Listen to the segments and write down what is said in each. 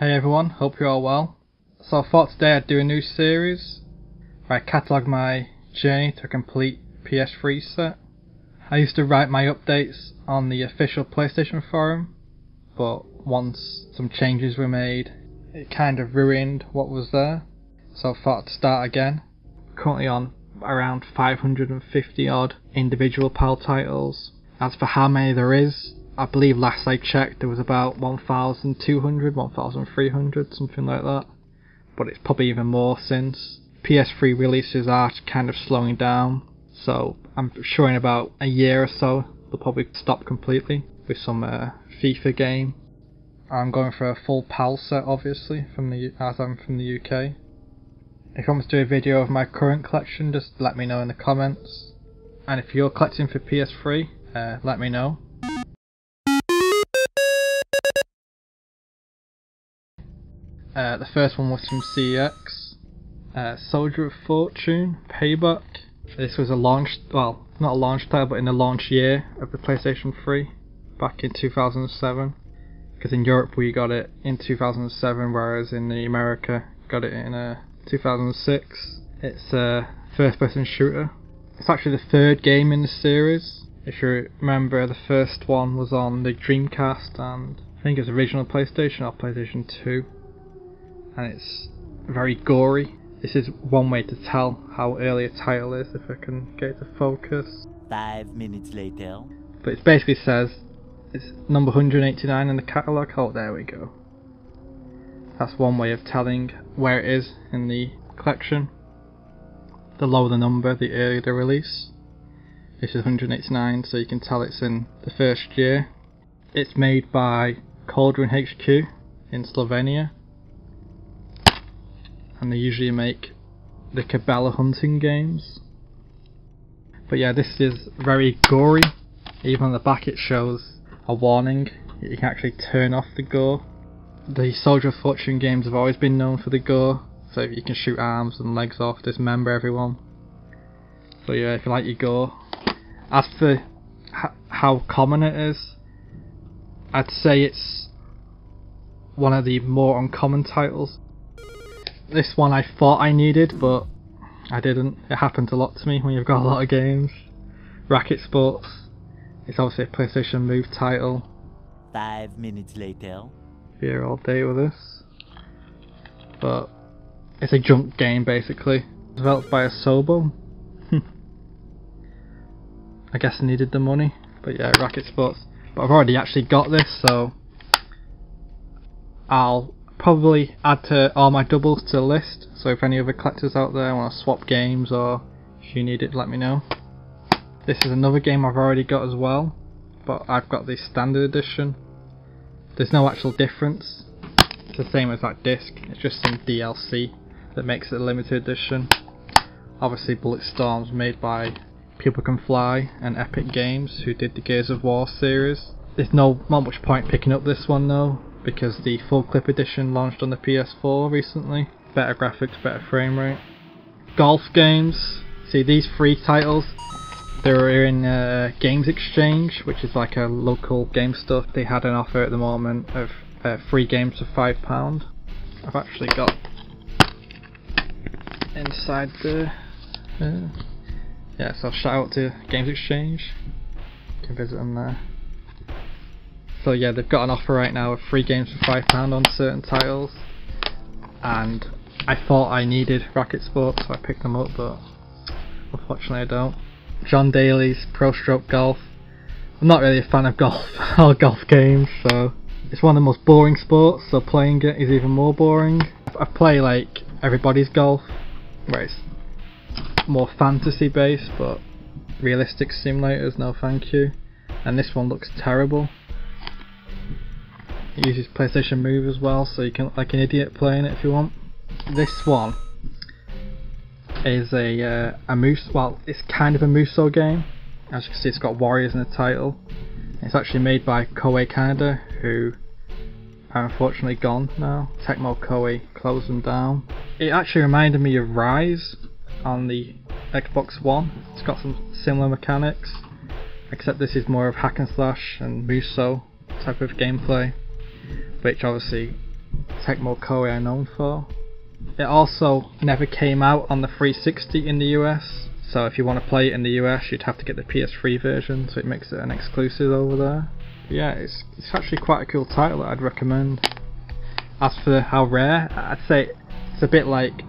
Hey everyone, hope you're all well. So I thought today I'd do a new series where I catalogue my journey to a complete PS3 set. I used to write my updates on the official PlayStation forum, but once some changes were made, it kind of ruined what was there. So I thought I'd start again. Currently on around 550 odd individual PAL titles. As for how many there is, I believe last I checked there was about 1,200, 1,300, something like that. But it's probably even more since. PS3 releases are kind of slowing down, so I'm sure in about a year or so they'll probably stop completely with some FIFA game. I'm going for a full PAL set obviously, as I'm from the UK. If you want me to do a video of my current collection, just let me know in the comments. And if you're collecting for PS3, let me know. The first one was from CEX, Soldier of Fortune, Payback. This was a launch, well, not a launch title, but in the launch year of the PlayStation 3, back in 2007. Because in Europe we got it in 2007, whereas in the America got it in 2006. It's a first-person shooter. It's actually the third game in the series. If you remember, the first one was on the Dreamcast and I think it's original PlayStation or PlayStation 2. And it's very gory. This is one way to tell how early a title is, if I can get it to focus. 5 minutes later. But it basically says it's number 189 in the catalogue. Oh, there we go. That's one way of telling where it is in the collection. The lower the number, the earlier the release. This is 189, so you can tell it's in the first year. It's made by Cauldron HQ in Slovenia. And they usually make the Cabela hunting games. But yeah, this is very gory. Even on the back it shows a warning. You can actually turn off the gore. The Soldier of Fortune games have always been known for the gore, so you can shoot arms and legs off, dismember everyone. So yeah, if you like your gore. As for how common it is, I'd say it's one of the more uncommon titles. This one I thought I needed, but I didn't. It happens a lot to me when you've got a lot of games. Racket Sports. It's obviously a PlayStation Move title. 5 minutes later. Here all day with this. But it's a junk game basically. Developed by Asobo. I guess I needed the money. But yeah, Racket Sports. But I've already actually got this, so I'll probably add to all my doubles to the list, so if any other collectors out there want to swap games or if you need it, let me know. This is another game I've already got as well, but I've got the standard edition. There's no actual difference. It's the same as that disc, it's just some DLC that makes it a limited edition. Obviously Bulletstorm's made by People Can Fly and Epic Games, who did the Gears of War series. There's not much point picking up this one though, because the full clip edition launched on the PS4 recently. Better graphics, better frame rate. Golf games. See, these three titles, they were in Games Exchange, which is like a local game store. They had an offer at the moment of 3 games for £5. I've actually got inside the yeah, so shout out to Games Exchange. You can visit them there. So yeah, they've got an offer right now of 3 games for £5 on certain titles, and I thought I needed Racket Sports, so I picked them up, but unfortunately I don't. John Daly's Pro Stroke Golf. I'm not really a fan of golf or golf games, so it's one of the most boring sports, so playing it is even more boring. I play like Everybody's Golf, where it's more fantasy based, but realistic simulators, no thank you. And this one looks terrible. It uses PlayStation Move as well, so you can look like an idiot playing it if you want. This one is a well, it's kind of a Muso game. As you can see, it's got warriors in the title. It's actually made by Koei Canada, who are unfortunately gone now. Tecmo Koei closed them down. It actually reminded me of Rise on the Xbox One. It's got some similar mechanics, except this is more of hack and slash and Muso type of gameplay, which obviously Tecmo Koei are known for. It also never came out on the 360 in the US, so if you want to play it in the US you'd have to get the PS3 version, so it makes it an exclusive over there. But yeah, it's actually quite a cool title that I'd recommend. As for how rare, I'd say it's a bit like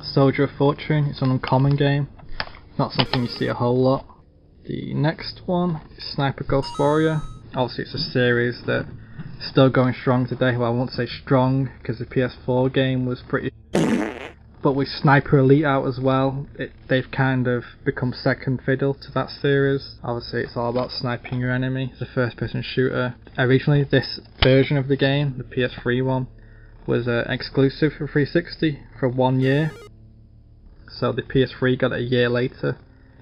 Soldier of Fortune. It's an uncommon game, not something you see a whole lot. The next one is Sniper Ghost Warrior. Obviously it's a series that is still going strong today. Well, I won't say strong because the PS4 game was pretty but with Sniper Elite out as well, they've kind of become second fiddle to that series. Obviously it's all about sniping your enemy. It's a first person shooter. Originally this version of the game, the PS3 one, was exclusive for 360 for 1 year. So the PS3 got it a year later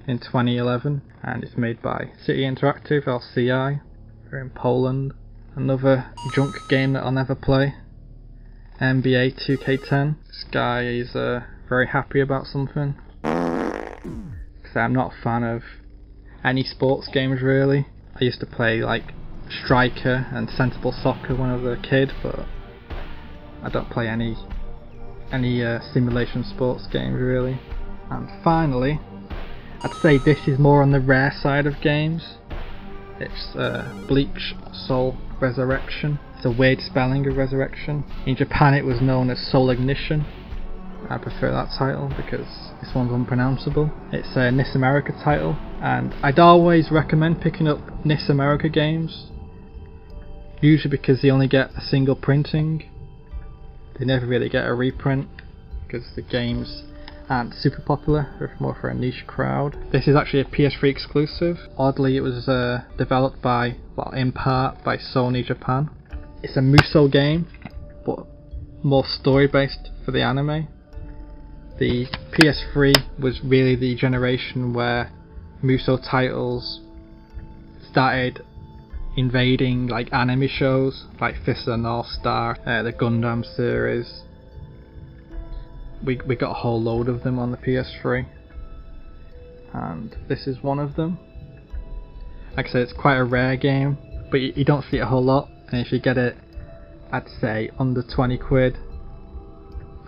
in 2011, and it's made by City Interactive, LCI. They're in Poland. Another junk game that I'll never play, NBA 2K10. This guy is very happy about something, because I'm not a fan of any sports games really. I used to play like Striker and Sensible Soccer when I was a kid, but I don't play any simulation sports games really. And finally, I'd say this is more on the rare side of games. It's Bleach Soul Resurrection. It's a weird spelling of resurrection. In Japan it was known as Soul Ignition. I prefer that title because this one's unpronounceable. It's a NIS America title, and I'd always recommend picking up NIS America games, usually because they only get a single printing. They never really get a reprint because the games aren't super popular. They're more for a niche crowd. This is actually a PS3 exclusive. Oddly, it was developed by, well, in part by Sony Japan. It's a Musou game, but more story based for the anime. The PS3 was really the generation where Musou titles started invading like anime shows like Fist of the North Star, the Gundam series. We got a whole load of them on the PS3, and this is one of them. Like I said, it's quite a rare game, but you don't see it a whole lot, and if you get it, I'd say under 20 quid,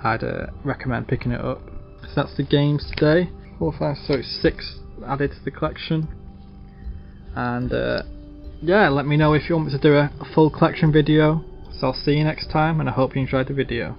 I'd recommend picking it up. So that's the games today. 4, 5, so 6 added to the collection, and yeah, let me know if you want me to do a full collection video. So I'll see you next time, and I hope you enjoyed the video.